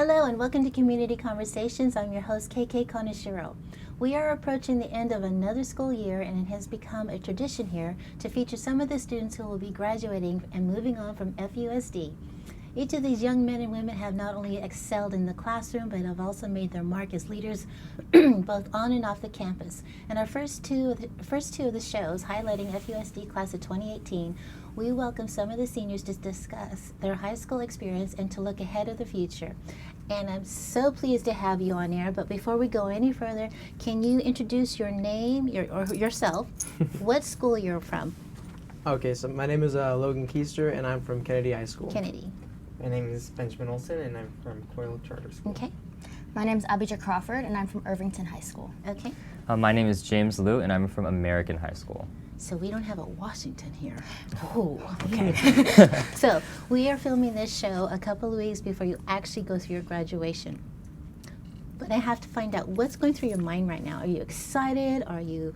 Hello and welcome to Community Conversations. I'm your host, KK Konishiro. We are approaching the end of another school year, and it has become a tradition here to feature some of the students who will be graduating and moving on from FUSD. Each of these young men and women have not only excelled in the classroom, but have also made their mark as leaders both on and off the campus. In our first two of the shows highlighting FUSD class of 2018, we welcome some of the seniors to discuss their high school experience and to look ahead of the future. And I'm so pleased to have you on air, but before we go any further, can you introduce your name or yourself, what school you're from? Okay, so my name is Logan Keister, and I'm from Kennedy High School. Kennedy. My name is Benjamin Olson, and I'm from C.O.I.L Charter School. Okay. My name is Abijah Crawford, and I'm from Irvington High School. Okay. My name is James Liu, and I'm from American High School. So we don't have a Washington here. Oh, okay. So we are filming this show a couple of weeks before you actually go through your graduation. But I have to find out what's going through your mind right now. Are you excited? Are you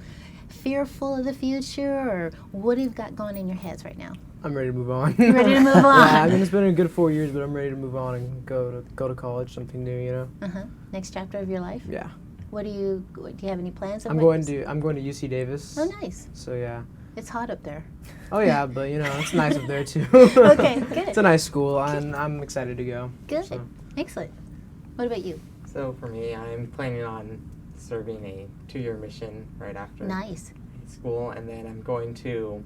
fearful of the future? Or what have you got going in your heads right now? I'm ready to move on. You're ready to move on? Yeah, I mean, it's been a good 4 years, but I'm ready to move on and go to college, something new, you know? Uh-huh. Next chapter of your life? Yeah. Do you have any plans? I'm going to UC Davis. Oh, nice. So yeah. It's hot up there. Oh yeah, but you know, it's nice up there too. Okay, good. It's a nice school, and I'm excited to go. Good. So. Excellent. What about you? So for me, I'm planning on serving a 2-year mission right after Nice. school, and then I'm going to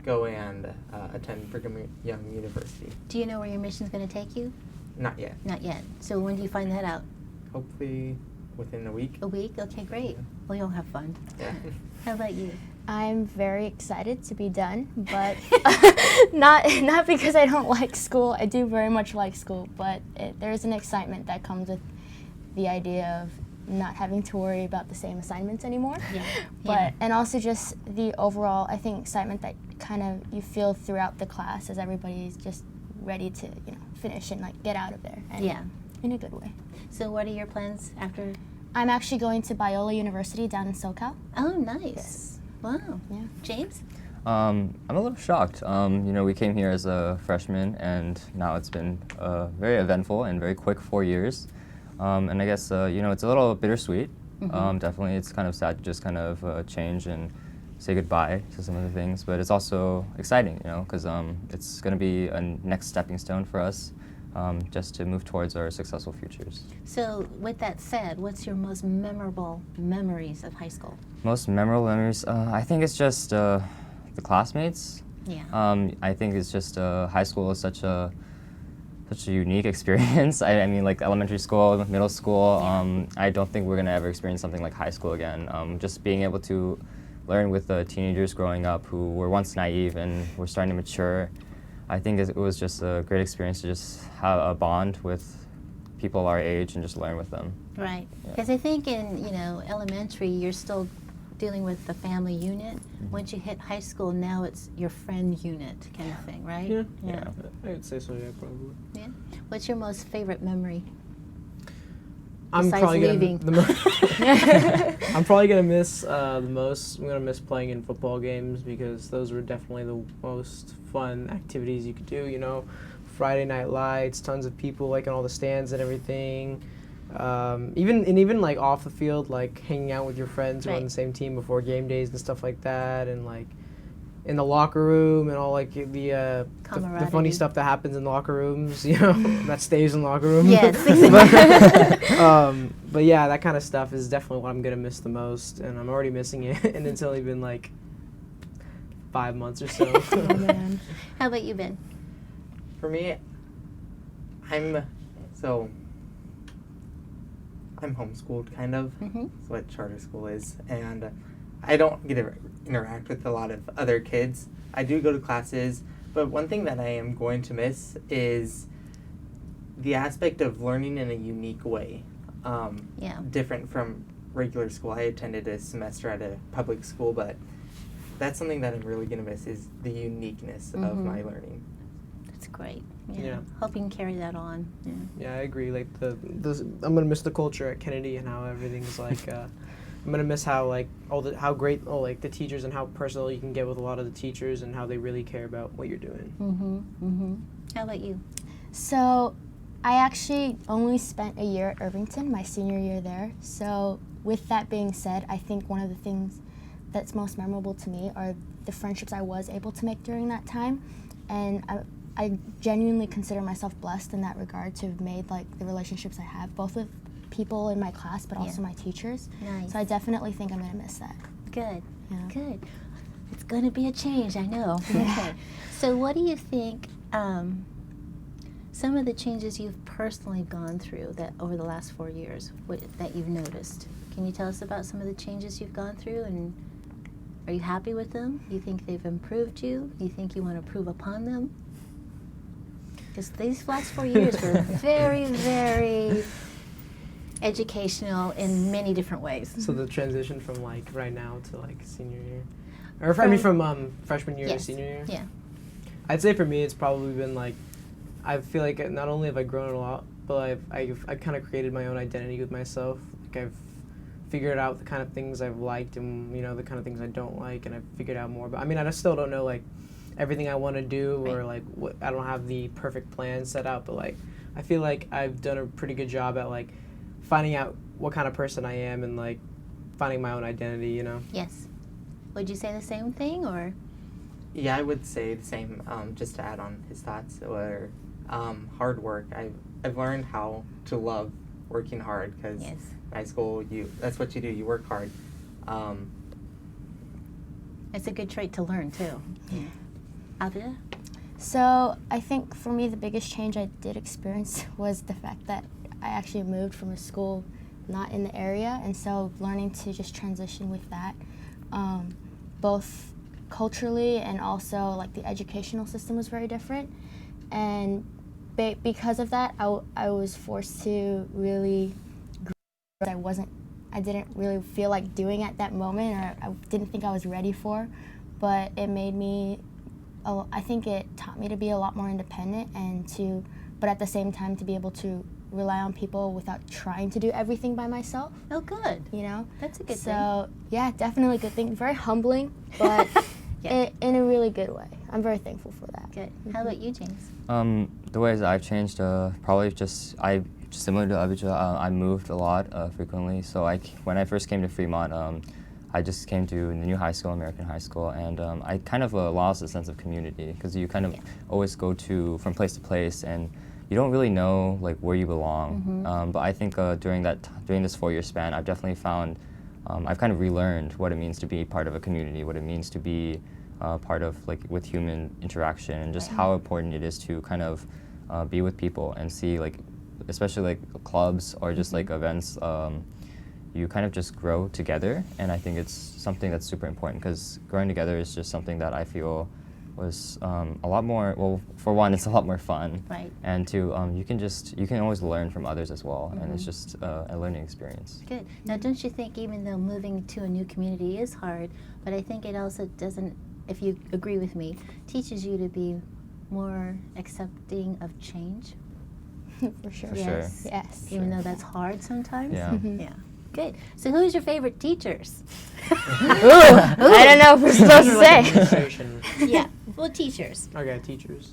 go and attend Brigham Young University. Do you know where your mission's going to take you? Not yet. Not yet. So when do you find that out? Hopefully within a week. A week? Okay, great. Well, you'll have fun. Yeah. How about you? I'm very excited to be done, but not because I don't like school. I do very much like school, but there's an excitement that comes with the idea of not having to worry about the same assignments anymore. Yeah. But and also just the overall, I think, excitement that kind of you feel throughout the class as everybody's just ready to, finish and like get out of there. And Yeah. In a good way. So what are your plans after? I'm actually going to Biola University down in C.O.I.L. Oh, nice. Yes. Wow. Yeah. James? I'm a little shocked. We came here as a freshman, and now it's been very eventful and very quick 4 years. And I guess, it's a little bittersweet. Mm-hmm. Definitely, it's kind of sad to just kind of change and say goodbye to some of the things, but it's also exciting, because it's going to be a next stepping stone for us, just to move towards our successful futures. So with that said, what's your most memorable memories of high school? Most memorable memories, I think it's just the classmates. Yeah. I think it's just high school is such a unique experience. I mean, like elementary school, middle school. I don't think we're gonna ever experience something like high school again. Just being able to learn with the teenagers growing up who were once naive and were starting to mature. I think it was just a great experience to just have a bond with people our age and just learn with them. Right. Yeah. Because I think in, elementary, you're still dealing with the family unit. Mm-hmm. Once you hit high school, now it's your friend unit kind of thing, right? Yeah. Yeah. I would say so. Yeah, probably. Yeah. What's your most favorite memory? I'm Besides probably leaving. I'm probably gonna miss the most. I'm gonna miss playing in football games because those were definitely the most fun activities you could do. Friday night lights, tons of people like in all the stands and everything. Even like off the field, like hanging out with your friends who are on Right. the same team before game days and stuff like that, and like in the locker room and all like the Camaraderie. funny stuff that happens in locker rooms, that stays in locker rooms. Yes, exactly. But yeah, that kind of stuff is definitely what I'm gonna miss the most, and I'm already missing it, and it's only been like 5 months or so. Oh, man. How about you, Ben? For me, I'm homeschooled kind of. Mm-hmm. That's what charter school is, and I don't get to interact with a lot of other kids. I do go to classes, but one thing that I am going to miss is the aspect of learning in a unique way. Yeah. Different from regular school. I attended a semester at a public school, but that's something that I'm really going to miss is the uniqueness of Mhm. my learning. That's great. Yeah. Hope you can carry that on. Yeah. Yeah, I agree. Like I'm gonna miss the culture at Kennedy and how everything's like. I'm gonna miss how like how great the teachers and how personal you can get with a lot of the teachers and how they really care about what you're doing. Mm-hmm. Mm-hmm. How about you? So I actually only spent a year at Irvington, my senior year there. So with that being said, I think one of the things that's most memorable to me are the friendships I was able to make during that time. And I genuinely consider myself blessed in that regard to have made like the relationships I have, both with people in my class but also my teachers. Nice. So I definitely think I'm going to miss that. Good. Yeah. Good. It's going to be a change, I know. Okay. So what do you think some of the changes you've personally gone through that over the last 4 years that you've noticed? Can you tell us about some of the changes you've gone through, and are you happy with them? You think they've improved you? You think you want to improve upon them? Because these last 4 years were very, very educational in many different ways. So the transition from like right now to like senior year, or I mean from freshman year to senior year. Yeah. I'd say for me it's probably been like, I feel like not only have I grown a lot, but I've kind of created my own identity with myself. Like I've figured out the kind of things I've liked and the kind of things I don't like, and I've figured out more. But I mean, I still don't know like everything I want to do, or like I don't have the perfect plan set out. But like I feel like I've done a pretty good job at like finding out what kind of person I am and like finding my own identity. Yes. Would you say the same thing, or? Yeah, I would say the same. Just to add on his thoughts, or hard work. I've learned how to love working hard, because in high school that's what you do. You work hard. It's a good trait to learn too. Yeah. Avida? So I think for me the biggest change I did experience was the fact that I actually moved from a school not in the area, and so learning to just transition with that, both culturally and also like the educational system was very different, and because of that I was forced to really grow. I didn't really feel like doing at that moment, or I didn't think I was ready for, but it made me, I think it taught me to be a lot more independent, but at the same time to be able to rely on people without trying to do everything by myself. Oh, good. That's a good thing. So, yeah, definitely a good thing. Very humbling, but in a really good way. I'm very thankful for that. Good. How about you, James? The ways I've changed, probably just similar to Abhijit, I moved a lot frequently. So when I first came to Fremont, I just came to the new high school, American High School, and I kind of lost a sense of community, because you kind of always go from place to place, and you don't really know like where you belong. But I think during this 4-year span, I've definitely found, I've kind of relearned what it means to be part of a community, what it means to be part of like with human interaction, and just how important it is to kind of be with people and see like, especially like clubs or just like events, you kind of just grow together. And I think it's something that's super important, because growing together is just something that I feel was a lot more, well, for one, it's a lot more fun. Right. And two, you can always learn from others as well, and it's just a learning experience. Good. Now, don't you think even though moving to a new community is hard, but I think it also doesn't, if you agree with me, teaches you to be more accepting of change? For sure. Yes. Yes. Even though that's hard sometimes? Yeah. Yeah. Good. So who's your favorite teachers? I don't know if we're supposed to say. Administration. Yeah. Well, teachers. Okay, teachers.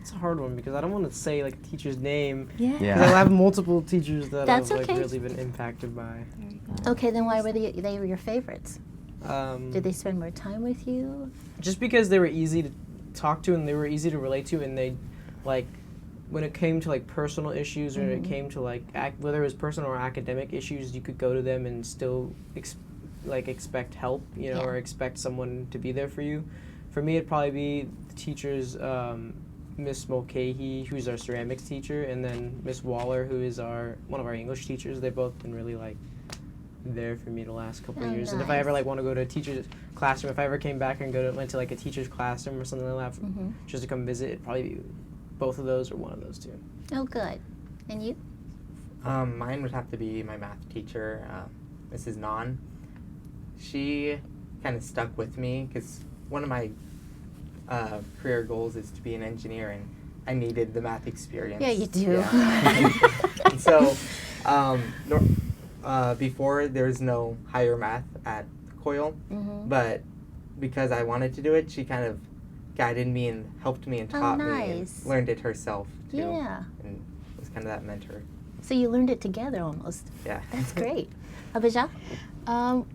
It's a hard one, because I don't want to say like a teacher's name, Yeah. because I have multiple teachers that That's I've like okay. really been impacted by. Okay, then why were they were your favorites? Um, Did they spend more time with you? Just because they were easy to talk to and they were easy to relate to, and they, like, when it came to like personal issues, or it came to like whether it was personal or academic issues, you could go to them and still expect help, or expect someone to be there for you. For me, it'd probably be the teachers, Miss Mulcahy, who's our ceramics teacher, and then Miss Waller, who is one of our English teachers. They've both been really like there for me the last couple of years. And if I ever like want to go to a teacher's classroom, if I ever came back and went to like a teacher's classroom or something like that, just to come visit, it'd probably be both of those or one of those two. Oh, good. And you? Mine would have to be my math teacher, Mrs. Nan. She kind of stuck with me, because one of my career goals is to be an engineer, and I needed the math experience. Yeah, you do. Yeah. And so, before there was no higher math at C.O.I.L, but because I wanted to do it, she kind of guided me and helped me and taught me, and nice. learned it herself too. Yeah. And it was kind of that mentor. So you learned it together almost. Yeah. That's great. Abijah?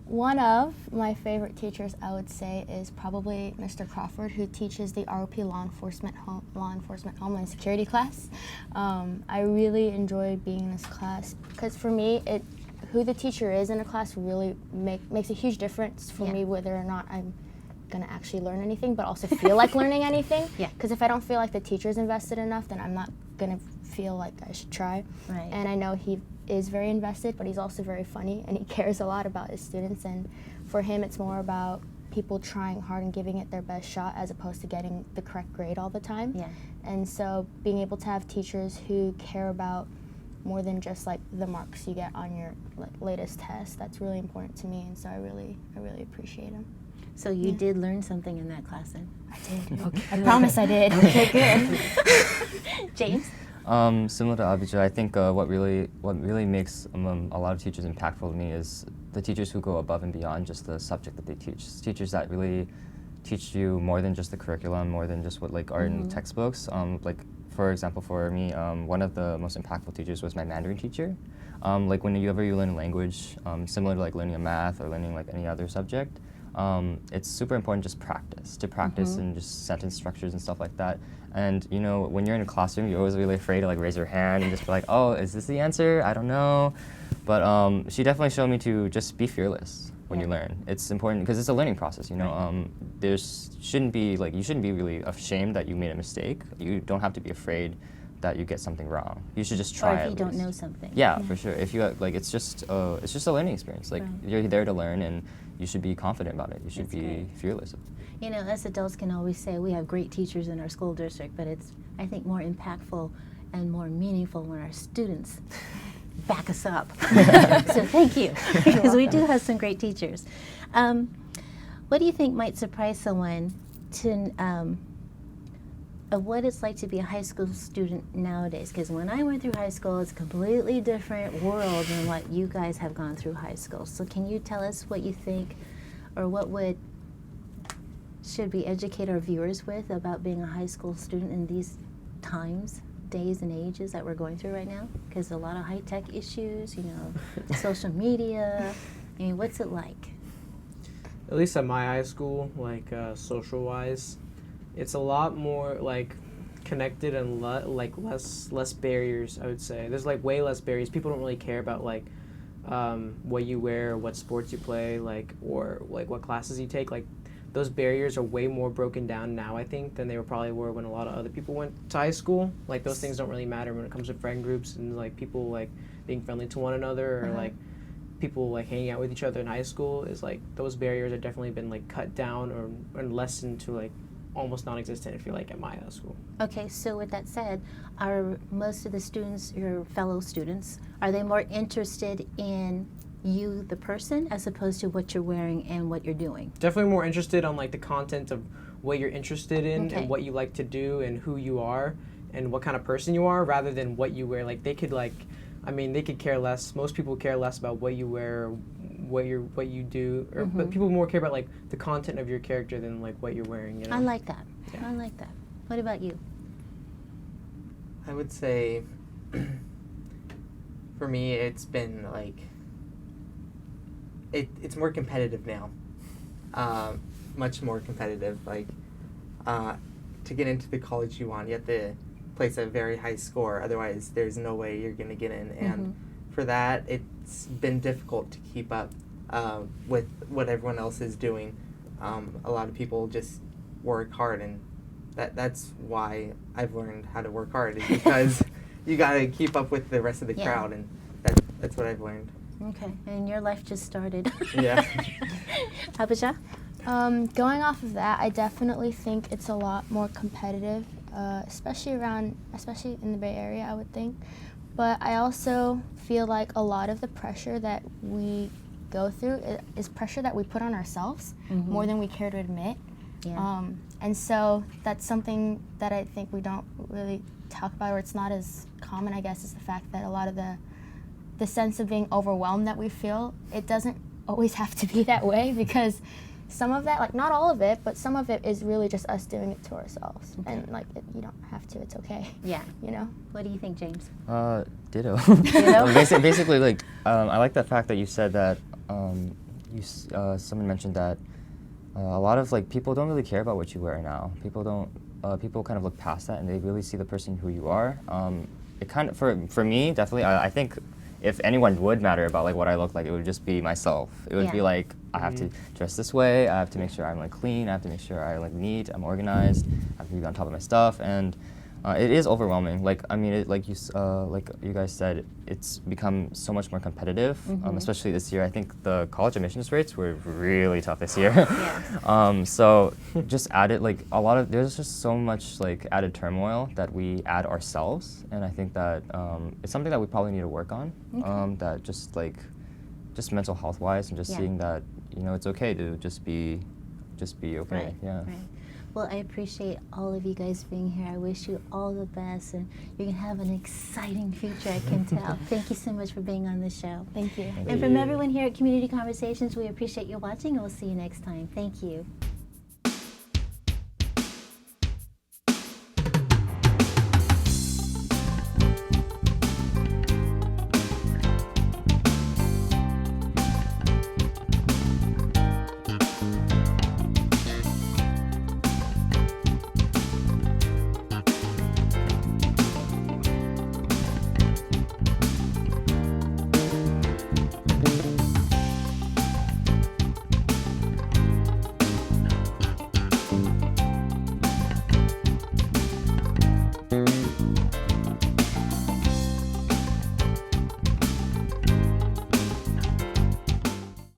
One of my favorite teachers, I would say, is probably Mr. Crawford, who teaches the ROP Law Enforcement Homeland Security class. I really enjoy being in this class because for me, who the teacher is in a class really makes a huge difference for me, whether or not I'm going to actually learn anything, but also feel like learning anything. Yeah. Because if I don't feel like the teacher's invested enough, then I'm not going to feel like I should try. Right. And I know he is very invested, but he's also very funny, and he cares a lot about his students. And for him, it's more about people trying hard and giving it their best shot as opposed to getting the correct grade all the time. Yeah. And so being able to have teachers who care about more than just like the marks you get on your latest test, that's really important to me, and so I really appreciate him. So you did learn something in that class then? I did. Okay. I promise I did. Okay, good. James? Similar to Abijah, I think what really makes a lot of teachers impactful to me is the teachers who go above and beyond just the subject that they teach. Teachers that really teach you more than just the curriculum, more than just what are in textbooks. For example, for me, one of the most impactful teachers was my Mandarin teacher. Whenever you learn a language, similar to learning a math or learning any other subject, it's super important to practice in just sentence structures and stuff like that. And when you're in a classroom, you're always really afraid to raise your hand and just be like, oh, is this the answer? I don't know. But she definitely showed me to just be fearless when you learn. It's important because it's a learning process. You shouldn't be really ashamed that you made a mistake. You don't have to be afraid that you get something wrong. You should just try. Or if you don't know something. Yeah, for sure. If you it's just a learning experience. You're there to learn, and you should be confident about it. You should be fearless. Us adults can always say we have great teachers in our school district, but it's, I think, more impactful and more meaningful when our students back us up. So thank you, because we do have some great teachers. What do you think might surprise someone of what it's like to be a high school student nowadays? Because when I went through high school, it's a completely different world than what you guys have gone through high school. So can you tell us what you think, or what should we educate our viewers with about being a high school student in these times, days and ages that we're going through right now? Because a lot of high-tech issues, social media. I mean, what's it like? At least at my high school, social-wise, it's a lot more connected and less barriers, I would say. There's way less barriers. People don't really care about what you wear, what sports you play, or what classes you take. Those barriers are way more broken down now, I think, than they probably were when a lot of other people went to high school. Those things don't really matter when it comes to friend groups and people being friendly to one another, or people hanging out with each other in high school. Is those barriers have definitely been cut down or lessened to almost non-existent if you're at my school. Okay, so with that said, are most of the students, your fellow students, are they more interested in you, the person, as opposed to what you're wearing and what you're doing? Definitely more interested on the content of what you're interested in and what you like to do and who you are and what kind of person you are, rather than what you wear. They could they could care less. Most people care less about what you wear, what you do, but people more care about the content of your character than what you're wearing. I like that. Yeah. I like that. What about you? I would say, for me, it's been it's more competitive now, much more competitive. To get into the college you want, you have to place a very high score. Otherwise, there's no way you're going to get in. And for that, it's been difficult to keep up with what everyone else is doing. A lot of people just work hard, and that's why I've learned how to work hard, is because you got to keep up with the rest of the crowd, and that's what I've learned. Okay, and your life just started. Yeah. Abijah? Going off of that, I definitely think it's a lot more competitive, especially in the Bay Area, I would think. But I also feel like a lot of the pressure that we go through is pressure that we put on ourselves more than we care to admit. Yeah. And so that's something that I think we don't really talk about, or it's not as common, I guess, is the fact that a lot of the sense of being overwhelmed that we feel, it doesn't always have to be that way, because some of that, like not all of it, but some of it is really just us doing it to ourselves. And like you don't have to, it's okay. Yeah. You know? What do you think, James? Ditto. Ditto? Basically, like, I like the fact that you said that someone mentioned that a lot of like people don't really care about what you wear now. People don't. People kind of look past that and they really see the person who you are. It kind of for me definitely. I think if anyone would matter about like what I look like, it would just be myself. It would be like I have to dress this way. I have to make sure I'm like clean. I have to make sure I'm like neat. I'm organized. I have to be on top of my stuff and. It is overwhelming. Like I mean, like you guys said, it's become so much more competitive. Especially this year, I think the college admissions rates were really tough this year. So just added like there's just so much like added turmoil that we add ourselves, and I think that it's something that we probably need to work on. That just mental health wise, and just seeing that it's okay to just be okay. Right. Yeah. Right. Well, I appreciate all of you guys being here. I wish you all the best, and you're going to have an exciting future, I can tell. Thank you so much for being on the show. Thank you. And from everyone here at Community Conversations, we appreciate you watching, and we'll see you next time. Thank you.